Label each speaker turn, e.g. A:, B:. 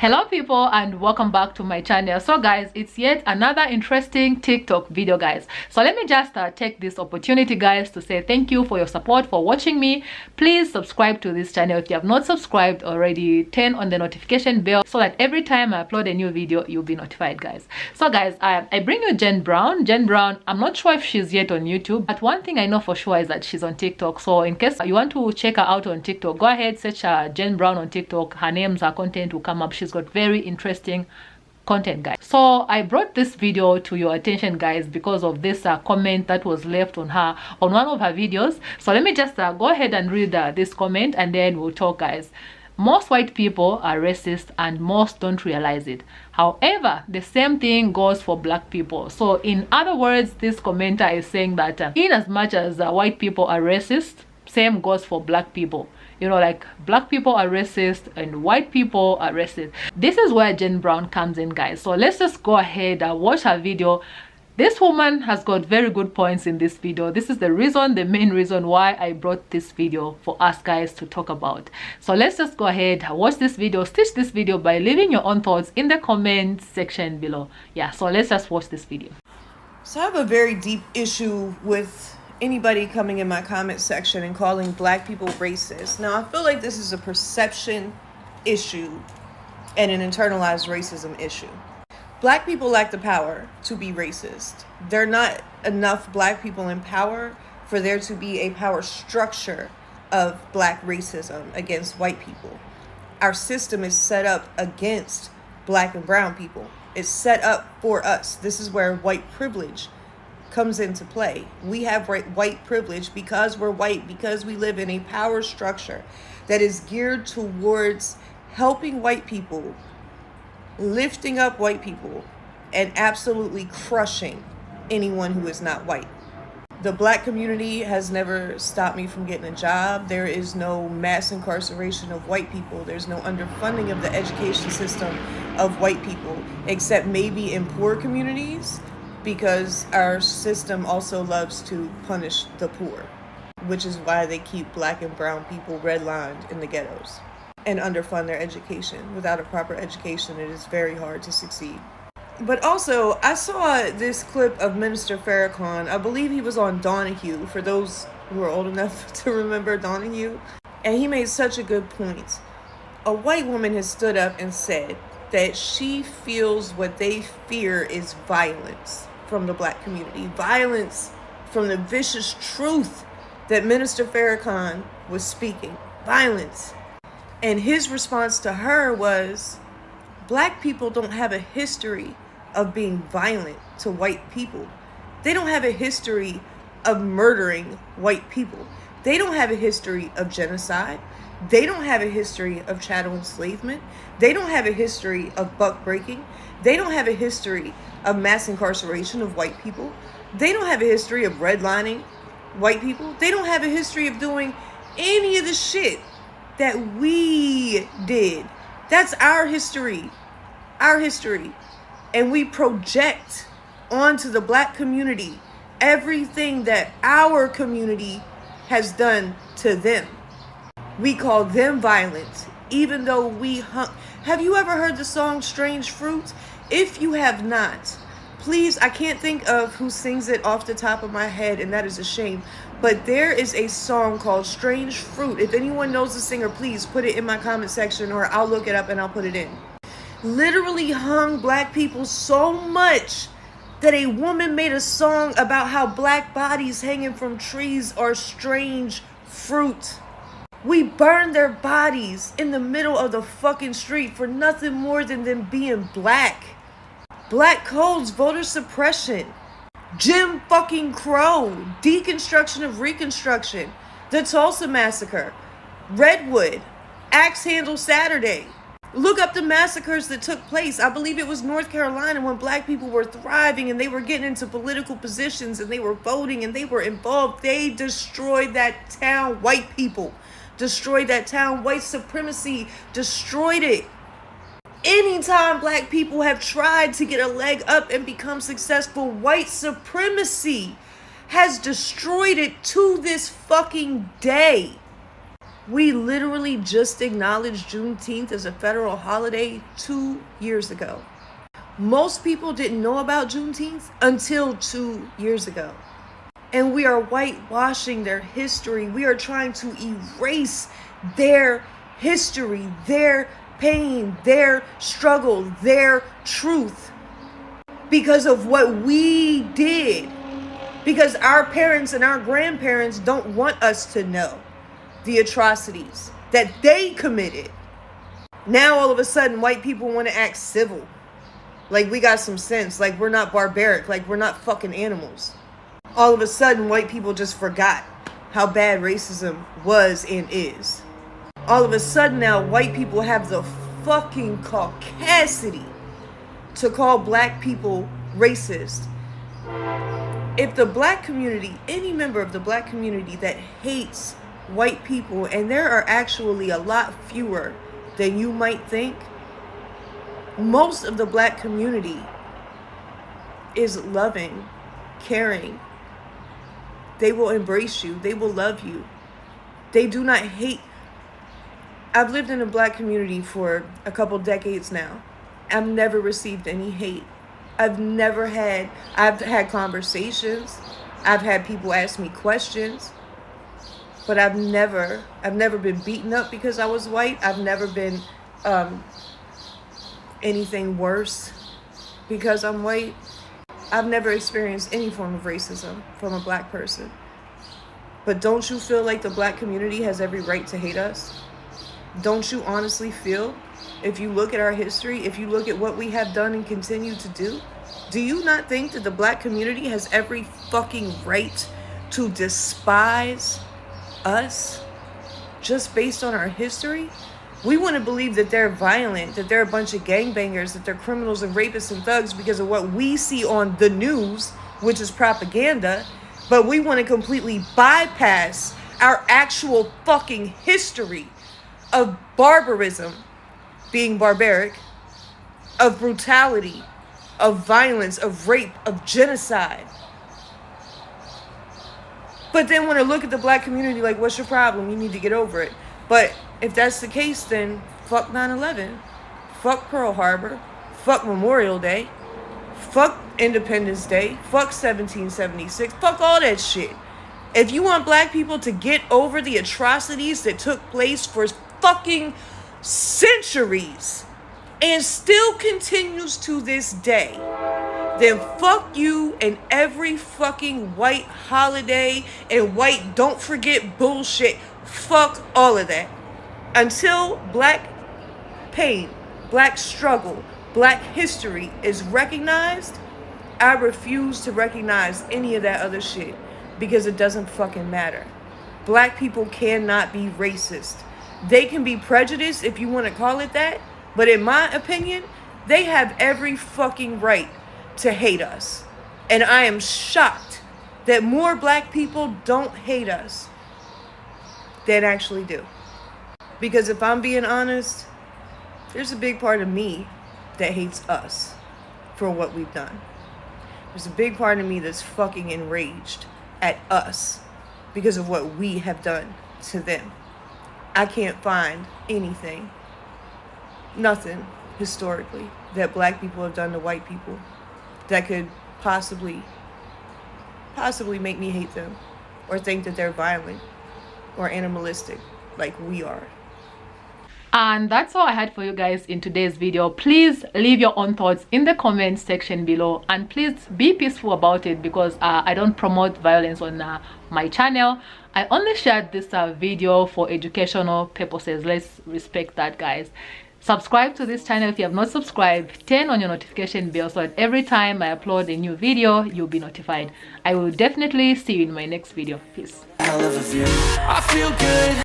A: Hello people, and welcome back to my channel. So guys, it's yet another interesting TikTok video, guys. So let me just take this opportunity, guys, to say thank you for your support, for watching me. Please subscribe to this channel if you have not subscribed already. Turn on the notification bell so that every time I upload a new video you'll be notified, guys. So guys, I bring you Jen Brown. I'm not sure if she's yet on YouTube, but one thing I know for sure is that she's on TikTok. So in case you want to check her out on TikTok, go ahead, search Jen Brown on TikTok. Her content will come up. She's got very interesting content, guys. So I brought this video to your attention, guys, because of this comment that was left on one of her videos. So let me just go ahead and read this comment, and then we'll talk, guys. Most white people are racist and most don't realize it. However, the same thing goes for black people. So in other words, this commenter is saying that in as much as white people are racist, same goes for black people. You know, like black people are racist and white people are racist. This is where Jen Brown comes in, guys. So let's just go ahead and watch her video. This woman has got very good points in this video. This is the main reason why I brought this video for us guys to talk about. So let's just go ahead, watch this video, stitch this video by leaving your own thoughts in the comment section below. Yeah, so let's just watch this video.
B: So I have a very deep issue with anybody coming in my comment section and calling black people racist. Now, I feel like this is a perception issue and an internalized racism issue. Black people lack the power to be racist. There are not enough black people in power for there to be a power structure of black racism against white people. Our system is set up against black and brown people. It's set up for us. This is where white privilege comes into play. We have white privilege because we're white, because we live in a power structure that is geared towards helping white people, lifting up white people, and absolutely crushing anyone who is not white. The black community has never stopped me from getting a job. There is no mass incarceration of white people. There's no underfunding of the education system of white people, except maybe in poor communities, because our system also loves to punish the poor, which is why they keep black and brown people redlined in the ghettos and underfund their education. Without a proper education, it is very hard to succeed. But also, I saw this clip of Minister Farrakhan. I believe he was on Donahue, for those who are old enough to remember Donahue. And he made such a good point. A white woman has stood up and said that she feels what they fear is violence from the black community. Violence from the vicious truth that Minister Farrakhan was speaking. Violence. And his response to her was, black people don't have a history of being violent to white people. They don't have a history of murdering white people. They don't have a history of genocide. They don't have a history of chattel enslavement. They don't have a history of buck breaking. They don't have a history of mass incarceration of white people. They don't have a history of redlining white people. They don't have a history of doing any of the shit that we did. That's our history. Our history. And we project onto the black community everything that our community has done to them. We call them violent, even though we Have you ever heard the song Strange Fruit? If you have not, please, I can't think of who sings it off the top of my head, and that is a shame. But there is a song called Strange Fruit. If anyone knows the singer, please put it in my comment section, or I'll look it up and I'll put it in. Literally hung black people so much that a woman made a song about how black bodies hanging from trees are strange fruit. We burned their bodies in the middle of the fucking street for nothing more than them being black. Black codes, voter suppression, Jim fucking Crow, deconstruction of Reconstruction, the Tulsa Massacre, Redwood, Axe Handle Saturday. Look up the massacres that took place. I believe it was North Carolina when black people were thriving and they were getting into political positions and they were voting and they were involved. They destroyed that town. White people destroyed that town. White supremacy destroyed it. Anytime black people have tried to get a leg up and become successful, white supremacy has destroyed it to this fucking day. We literally just acknowledged Juneteenth as a federal holiday 2 years ago. Most people didn't know about Juneteenth until 2 years ago. And we are whitewashing their history. We are trying to erase their history, their pain, their struggle, their truth because of what we did. Because our parents and our grandparents don't want us to know the atrocities that they committed. Now all of a sudden white people want to act civil. Like we got some sense, like we're not barbaric, like we're not fucking animals. All of a sudden white people just forgot how bad racism was and is. All of a sudden now white people have the fucking caucasity to call black people racist. If the black community, any member of the black community that hates white people, and there are actually a lot fewer than you might think, most of the black community is loving, caring. They will embrace you. They will love you. They do not hate. I've lived in a black community for a couple decades now. I've never received any hate. I've had conversations. I've had people ask me questions. But I've never been beaten up because I was white. I've never been anything worse because I'm white. I've never experienced any form of racism from a black person. But don't you feel like the black community has every right to hate us? Don't you honestly feel, if you look at our history, if you look at what we have done and continue to do you not think that the black community has every fucking right to despise us just based on our history? We want to believe that they're violent, that they're a bunch of gangbangers, that they're criminals and rapists and thugs because of what we see on the news, which is propaganda. But we want to completely bypass our actual fucking history of barbarism, being barbaric, of brutality, of violence, of rape, of genocide. But then want to look at the black community like, what's your problem? You need to get over it. But if that's the case, then fuck 9/11, fuck Pearl Harbor, fuck Memorial Day, fuck Independence Day, fuck 1776, fuck all that shit. If you want black people to get over the atrocities that took place for fucking centuries and still continues to this day, then fuck you and every fucking white holiday and white don't forget bullshit. Fuck all of that. Until black pain, black struggle, black history is recognized, I refuse to recognize any of that other shit because it doesn't fucking matter. Black people cannot be racist. They can be prejudiced if you want to call it that, but in my opinion, they have every fucking right to hate us. And I am shocked that more black people don't hate us than actually do. Because if I'm being honest, there's a big part of me that hates us for what we've done. There's a big part of me that's fucking enraged at us because of what we have done to them. I can't find anything, nothing historically that black people have done to white people that could possibly make me hate them or think that they're violent or animalistic like we are.
A: And that's all I had for you guys in today's video. Please leave your own thoughts in the comment section below, and please be peaceful about it because I don't promote violence on my channel. I only shared this video for educational purposes. Let's respect that, guys. Subscribe to this channel if you have not subscribed. Turn on your notification bell so that every time I upload a new video you'll be notified. I will definitely see you in my next video. Peace. I feel good.